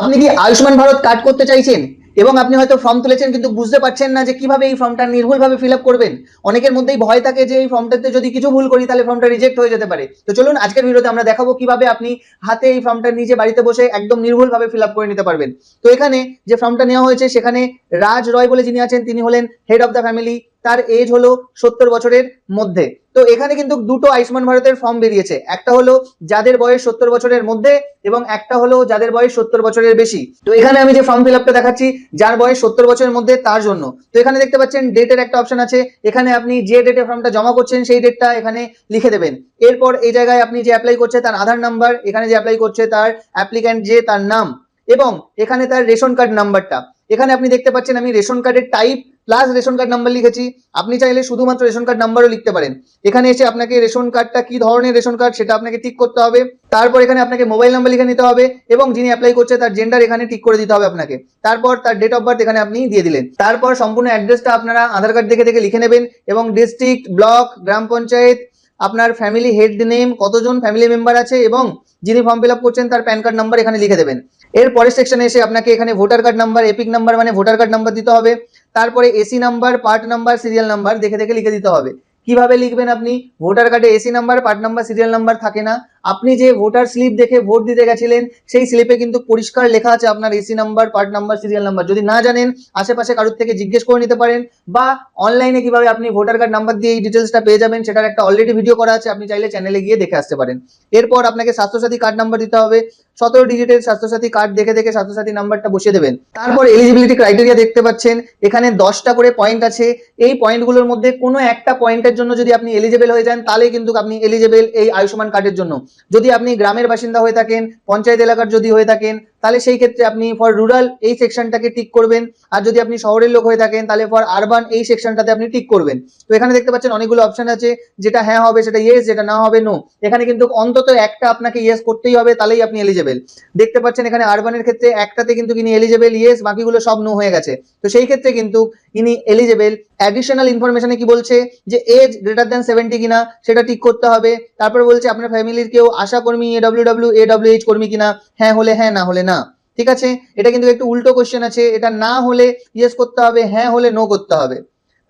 আপনি কি আয়ুষ্মান ভারত কার্ড করতে চাইছেন এবং আপনি হয়তো ফর্ম তুলেছেন কিন্তু বুঝতে পারছেন না যে কিভাবে এই ফর্মটা নির্ভুলভাবে ফিল আপ করবেন। অনেকের মধ্যেই ভয় থাকে যে এই ফর্মটাতে যদি কিছু ভুল করি তাহলে ফর্মটা রিজেক্ট হয়ে যেতে পারে। তো চলুন আজকের ভিডিওতে আমরা দেখাবো কিভাবে আপনি হাতে এই ফর্মটা নিজে বাড়িতে বসে একদম নির্ভুলভাবে ফিল আপ করে নিতে পারবেন। তো এখানে যে ফর্মটা নেওয়া হয়েছে সেখানে রাজ রয় বলে যিনি আছেন তিনি হলেন হেড অফ দ্য ফ্যামিলি, তার এজ হলো 70 বছরের মধ্যে। তো এখানে কিন্তু দুটো আয়ুষ্মান ভারতের ফর্ম বেরিয়েছে, একটা হলো যাদের বয়স 70 বছরের মধ্যে এবং একটা হলো যাদের বয়স 70 বছরের বেশি। তো এখানে আমি যে ফর্ম ফিল আপটা দেখাচ্ছি যার বয়স 70 বছরের মধ্যে তার জন্য। তো এখানে দেখতে পাচ্ছেন ডেটের একটা অপশন আছে, এখানে আপনি যে ডেটে ফর্মটা জমা করছেন সেই ডেটটা এখানে লিখে দেবেন। এরপর এই জায়গায় আপনি যে অ্যাপ্লাই করছে তার আধার নাম্বার, এখানে যে অ্যাপ্লাই করছে তার অ্যাপ্লিক্যান্ট যে তার নাম এবং এখানে তার রেশন কার্ড নাম্বারটা। এখানে আপনি দেখতে পাচ্ছেন আমি রেশন কার্ডের type plus ration card number লিখেছি। আপনি চাইলে শুধুমাত্র রেশন কার্ড নাম্বারও লিখতে পারেন। এখানে এসে আপনাকে রেশন কার্ডটা কি ধরনের রেশন কার্ড সেটা আপনাকে ঠিক করতে হবে। তারপর এখানে আপনাকে মোবাইল নাম্বার লিখে নিতে হবে এবং যিনি অ্যাপ্লাই করছে তার জেন্ডার এখানে ঠিক করে দিতে হবে আপনাকে। তারপর তার ডেট অফ বার্থ এখানে আপনি দিয়ে দিলেন। তারপর সম্পূর্ণ অ্যাড্রেসটা আপনারা আধার কার্ড দেখে দেখে লিখে নেবেন এবং ডিস্ট্রিক্ট, ব্লক, গ্রাম পঞ্চায়েত, আপনার ফ্যামিলি হেড নেম, কতজন ফ্যামিলি মেম্বার আছে এবং যিনি ফর্ম ফিল আপ করছেন তার প্যান কার্ড নাম্বার এখানে লিখে দেবেন। এর পরের সেকশনে এসে আপনাকে এখানে voter card number, epic number মানে ভোটার কার্ড নাম্বার দিতে হবে। তারপরে AC number, part number, serial number দেখে দেখে লিখে দিতে হবে। কিভাবে লিখবেন আপনি? ভোটার কার্ডে AC number, part number, serial number থাকে না। আপনি যে ভোটার স্লিপ দেখে ভোট দিতে গেছিলেন সেই স্লিপে কিন্তু পরিষ্কার লেখা আছে আপনার AC number, part number, serial number. যদি না জানেন আশেপাশে কারোর থেকে জিজ্ঞেস করে নিতে পারেন বা অনলাইনে কিভাবে আপনি ভোটার কার্ড নাম্বার দিয়ে এই ডিটেলসটা পেয়ে যাবেন সেটার একটা অলরেডি ভিডিও করা আছে, আপনি চাইলে চ্যানেলে গিয়ে দেখে আসতে পারেন। এরপর আপনাকে স্বাস্থ্যসাথী কার্ড নাম্বার দিতে হবে। 17 ডিজিটের স্বাস্থ্যসাথী কার্ড দেখে দেখে স্বাস্থ্যসাথী নাম্বারটা বসিয়ে দেবেন। তারপর এলিজিবিলিটি ক্রাইটেরিয়া দেখতে পাচ্ছেন এখানে 10টা করে পয়েন্ট আছে। এই পয়েন্টগুলোর মধ্যে কোনো একটা পয়েন্টের জন্য যদি আপনি এলিজিবল হয়ে যান তাহলে কিন্তু আপনি এলিজিবল এই আয়ুষ্মান কার্ডের জন্য। যদি আপনি গ্রামের বাসিন্দা হয়ে থাকেন, পঞ্চায়েত এলাকার যদি হয়ে থাকেন তাহলে সেই ক্ষেত্রে আপনি ফর রুরাল এই সেকশনটাকে টিক করবেন। আর যদি আপনি শহরের লোক হয়ে থাকেন তাহলে ফর আরবান এই সেকশনটাতে আপনি টিক করবেন। তো এখানে দেখতে পাচ্ছেন অনেকগুলো অপশন আছে, যেটা হ্যাঁ হবে সেটা ইয়েস, যেটা না হবে নো। এখানে কিন্তু অন্তত একটা আপনাকে ইয়েস করতেই হবে তাহলেই আপনি এলিজিবল। দেখতে পাচ্ছেন এখানে আরবানের ক্ষেত্রে একটাতে কিন্তু ইনি এলিজিবল ইয়েস, বাকিগুলো সব নো হয়ে গেছে। তো সেই ক্ষেত্রে কিন্তু ইনি এলিজিবল। অ্যাডিশনাল ইনফরমেশনে কি বলছে যে এজ গ্রেটার দ্যান 70 কিনা সেটা ঠিক করতে হবে। তারপর বলছে আপনার ফ্যামিলির কেউ আশা কর্মী, এডব্লিউএইচ কর্মী কিনা, হ্যাঁ হলে হ্যাঁ, না হলে না। ঠিক আছে, এটা কিন্তু একটু উল্টো কোশ্চেন আছে, এটা না হলে ইয়েস করতে হবে, হ্যাঁ হলে নো করতে হবে।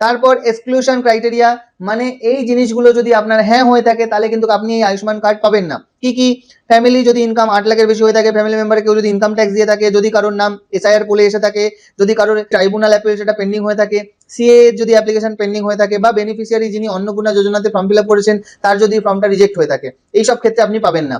তারপর এক্সক্লুশন ক্রাইটেরিয়া মানে এই জিনিসগুলো যদি আপনার হ্যাঁ হয়ে থাকে তাহলে কিন্তু আপনি এই আয়ুষ্মান কার্ড পাবেন না। কি কি? ফ্যামিলি যদি ইনকাম 8 লাখের বেশি হয়ে থাকে, ফ্যামিলি মেম্বার কেউ যদি ইনকাম ট্যাক্স দিয়ে থাকে, যদি কারোর নাম এসআইআর পোলে এসে থাকে, যদি কারোর ট্রাইব্যুনাল অ্যাপিল সেটা পেন্ডিং হয়ে থাকে, সিএ যদি অ্যাপ্লিকেশন পেন্ডিং হয়ে থাকে বা বেনিফিশিয়ারি যিনি অন্নপূর্ণা যোজনাতে ফর্ম ফিল আপ করেছেন তার যদি ফর্মটা রিজেক্ট হয়ে থাকে, এই সব ক্ষেত্রে আপনি পাবেন না।